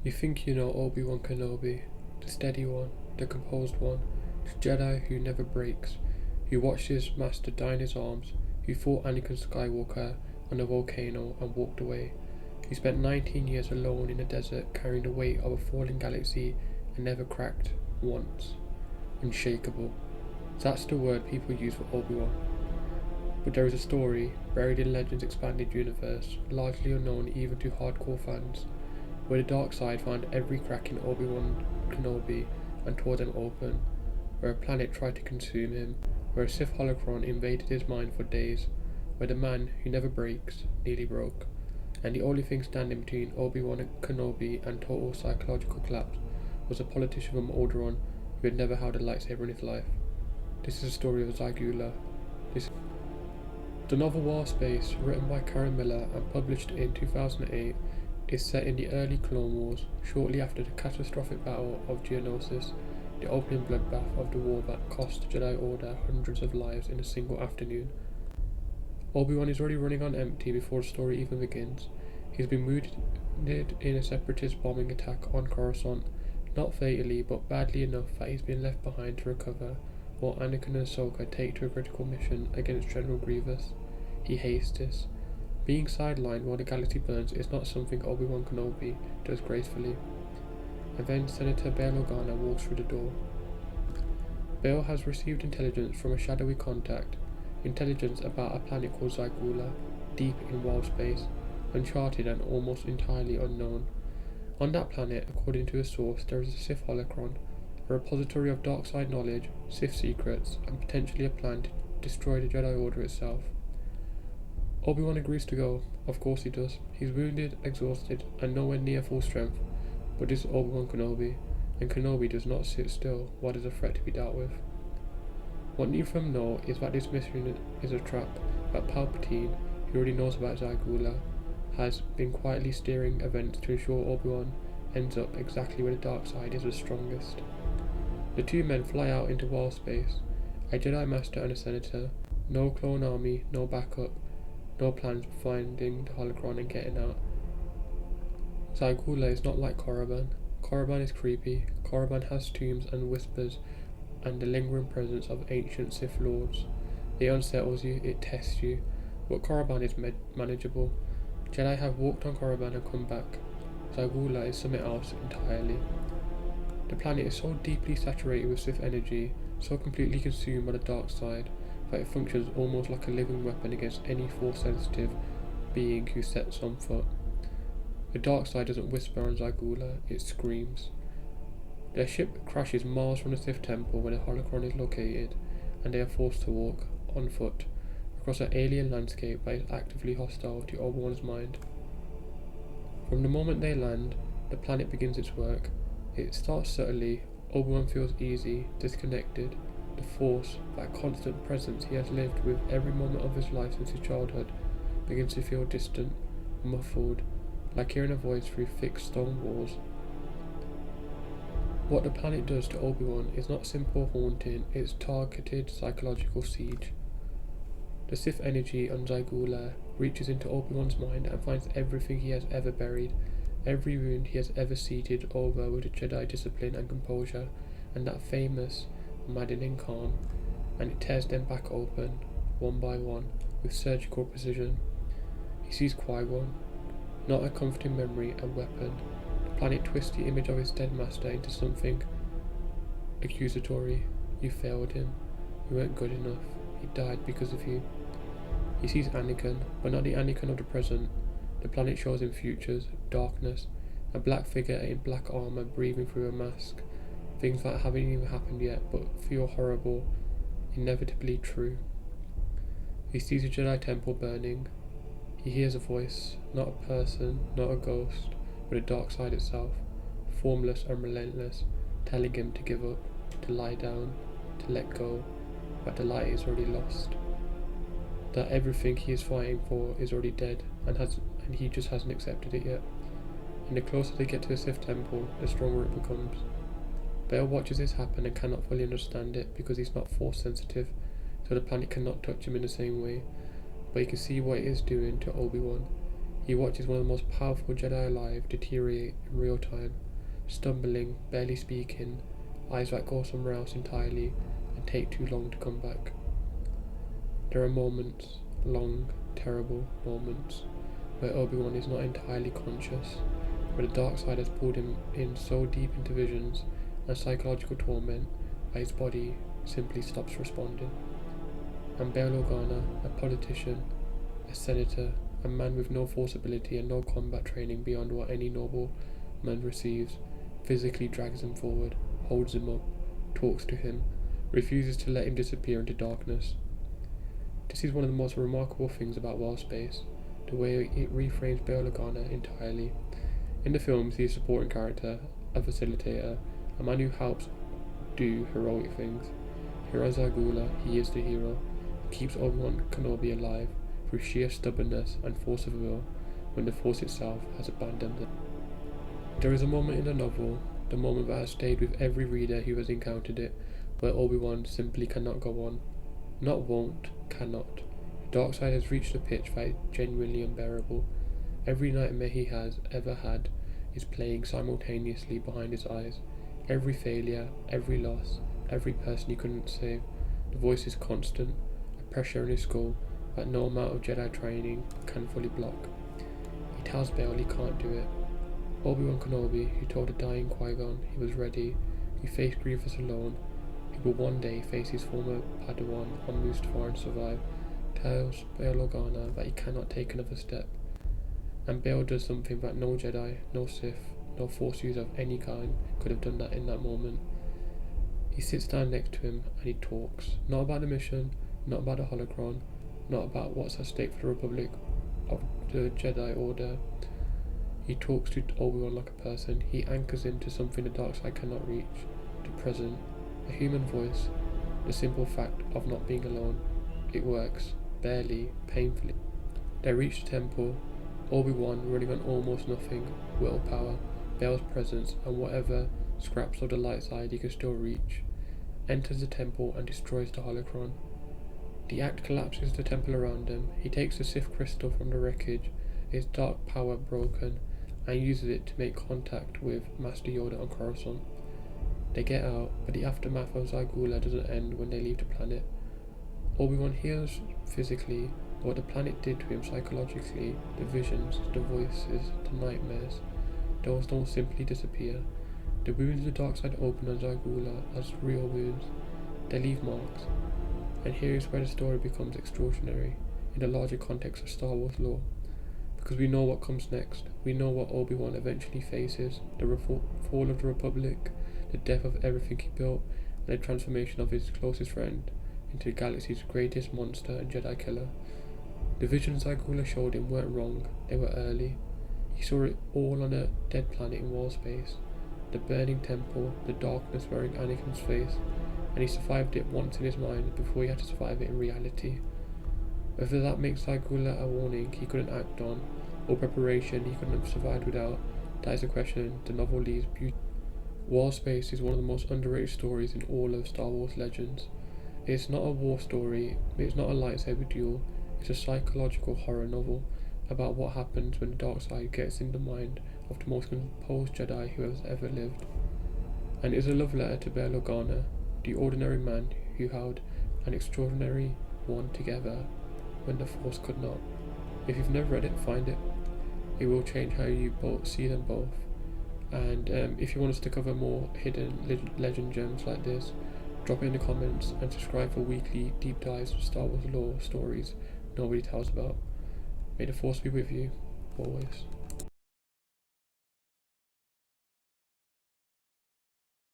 You think you know Obi-Wan Kenobi, the steady one, the composed one, the Jedi who never breaks, who watched his master die in his arms, who fought Anakin Skywalker on a volcano and walked away, who spent 19 years alone in a desert carrying the weight of a falling galaxy and never cracked once. Unshakeable. That's the word people use for Obi-Wan. But there is a story, buried in Legend's expanded universe, largely unknown even to hardcore fans, where the dark side found every crack in Obi-Wan Kenobi and tore them open, where a planet tried to consume him, where a Sith Holocron invaded his mind for days, where the man who never breaks nearly broke, and the only thing standing between Obi-Wan Kenobi and total psychological collapse was a politician from Alderaan who had never held a lightsaber in his life. This is the story of Zigula. The novel War Space, written by Karen Miller and published in 2008, is set in the early Clone Wars, shortly after the catastrophic battle of Geonosis, the opening bloodbath of the war that cost the Jedi Order hundreds of lives in a single afternoon. Obi-Wan is already running on empty before the story even begins. He's been wounded in a separatist bombing attack on Coruscant, not fatally but badly enough that he's been left behind to recover, while Anakin and Ahsoka take to a critical mission against General Grievous. He hates this. Being sidelined while the galaxy burns is not something Obi-Wan Kenobi does gracefully. And then Senator Bail Organa walks through the door. Bail has received intelligence from a shadowy contact, intelligence about a planet called Zigula, deep in wild space, uncharted and almost entirely unknown. On that planet, according to a source, there is a Sith Holocron, a repository of dark side knowledge, Sith secrets, and potentially a plan to destroy the Jedi Order itself. Obi-Wan agrees to go. Of course he does. He's wounded, exhausted, and nowhere near full strength. But this is Obi-Wan Kenobi, and Kenobi does not sit still while there's a threat to be dealt with. What neither of them know is that this mission is a trap, that Palpatine, who already knows about Zigula, has been quietly steering events to ensure Obi-Wan ends up exactly where the dark side is the strongest. The two men fly out into wild space, a Jedi Master and a Senator, no clone army, no backup, no plans for finding the Holocron and getting out. Zigula is not like Korriban. Korriban is creepy. Korriban has tombs and whispers and the lingering presence of ancient Sith Lords. It unsettles you, it tests you, but Korriban is manageable. Jedi have walked on Korriban and come back. Zigula is something else entirely. The planet is so deeply saturated with Sith energy, so completely consumed by the dark side, that it functions almost like a living weapon against any Force-sensitive being who sets on foot. The dark side doesn't whisper on Zigula, it screams. Their ship crashes miles from the Sith Temple where the Holocron is located, and they are forced to walk, on foot, across an alien landscape that is actively hostile to Obi-Wan's mind. From the moment they land, the planet begins its work. It starts subtly. Obi-Wan feels easy, disconnected. The Force, that constant presence he has lived with every moment of his life since his childhood, begins to feel distant, muffled, like hearing a voice through thick stone walls. What the planet does to Obi-Wan is not simple haunting, it's targeted psychological siege. The Sith energy on Zigula reaches into Obi-Wan's mind and finds everything he has ever buried, every wound he has ever seeded over with the Jedi discipline and composure, and that famous, maddening calm, and it tears them back open, one by one, with surgical precision. He sees Qui-Gon, not a comforting memory, a weapon. The planet twists the image of his dead master into something accusatory. You failed him. You weren't good enough. He died because of you. He sees Anakin, but not the Anakin of the present. The planet shows him futures, darkness, a black figure in black armor breathing through a mask. Things that haven't even happened yet, but feel horrible, inevitably true. He sees the Jedi Temple burning. He hears a voice, not a person, not a ghost, but the dark side itself, formless and relentless, telling him to give up, to lie down, to let go, that the light is already lost, that everything he is fighting for is already dead, and he just hasn't accepted it yet. And the closer they get to the Sith Temple, the stronger it becomes. Bail watches this happen and cannot fully understand it because he's not Force sensitive, so the planet cannot touch him in the same way, but he can see what it is doing to Obi-Wan. He watches one of the most powerful Jedi alive deteriorate in real time, stumbling, barely speaking, eyes that go somewhere else entirely and take too long to come back. There are moments, long, terrible moments, where Obi-Wan is not entirely conscious, where the dark side has pulled him in so deep into visions and psychological torment that his body simply stops responding. And Bail Organa, a politician, a senator, a man with no force ability and no combat training beyond what any noble man receives, physically drags him forward, holds him up, talks to him, refuses to let him disappear into darkness. This is one of the most remarkable things about Wild Space, the way it reframes Bail Organa entirely. In the films, he is a supporting character, a facilitator, a man who helps do heroic things. Here as Zigula, he is the hero, who keeps Obi-Wan Kenobi alive through sheer stubbornness and force of will when the Force itself has abandoned them. There is a moment in the novel, the moment that has stayed with every reader who has encountered it, where Obi-Wan simply cannot go on. Not won't, cannot. The dark side has reached a pitch that is genuinely unbearable. Every nightmare he has ever had is playing simultaneously behind his eyes. Every failure, every loss, every person he couldn't save. The voice is constant, a pressure in his skull that no amount of Jedi training can fully block. He tells Bail he can't do it. Obi-Wan Kenobi, who told a dying Qui-Gon he was ready, who faced Grievous alone, who will one day face his former Padawan on Mustafar and survive, tells Bail Organa that he cannot take another step. And Bail does something that no Jedi, no Sith, no Force user of any kind could have done that in that moment. He sits down next to him and he talks, not about the mission, not about the Holocron, not about what's at stake for the Republic of the Jedi Order. He talks to Obi-Wan like a person. He anchors him to something the dark side cannot reach, the present, a human voice, the simple fact of not being alone. It works, barely, painfully. They reach the temple, Obi-Wan running on almost nothing, willpower, Bail's presence, and whatever scraps of the light side he can still reach, enters the temple and destroys the Holocron. The act collapses the temple around him. He takes the Sith crystal from the wreckage, its dark power broken, and uses it to make contact with Master Yoda on Coruscant. They get out, but the aftermath of Zigula doesn't end when they leave the planet. Obi-Wan hears physically what the planet did to him psychologically, the visions, the voices, the nightmares. Those don't simply disappear. The wounds the dark side open on Zigula as real wounds. They leave marks. And here is where the story becomes extraordinary in the larger context of Star Wars lore. Because we know what comes next. We know what Obi-Wan eventually faces, the fall of the Republic, the death of everything he built, and the transformation of his closest friend into the galaxy's greatest monster and Jedi killer. The visions Zigula showed him weren't wrong, they were early. He saw it all on a dead planet in Wild Space, the burning temple, the darkness wearing Anakin's face, and he survived it once in his mind before he had to survive it in reality. Whether that makes Zigula a warning he couldn't act on, or preparation he couldn't have survived without, that is a question the novel leaves beautiful. Wild Space is one of the most underrated stories in all of Star Wars legends. It's not a war story, it's not a lightsaber duel, it's a psychological horror novel about what happens when the dark side gets in the mind of the most composed Jedi who has ever lived. And it is a love letter to Bail Organa, the ordinary man who held an extraordinary one together when the Force could not. If you've never read it, find it. It will change how you both see them both. And if you want us to cover more hidden legend gems like this, drop it in the comments and subscribe for weekly deep dives of Star Wars lore stories nobody tells about. May the Force be with you, always.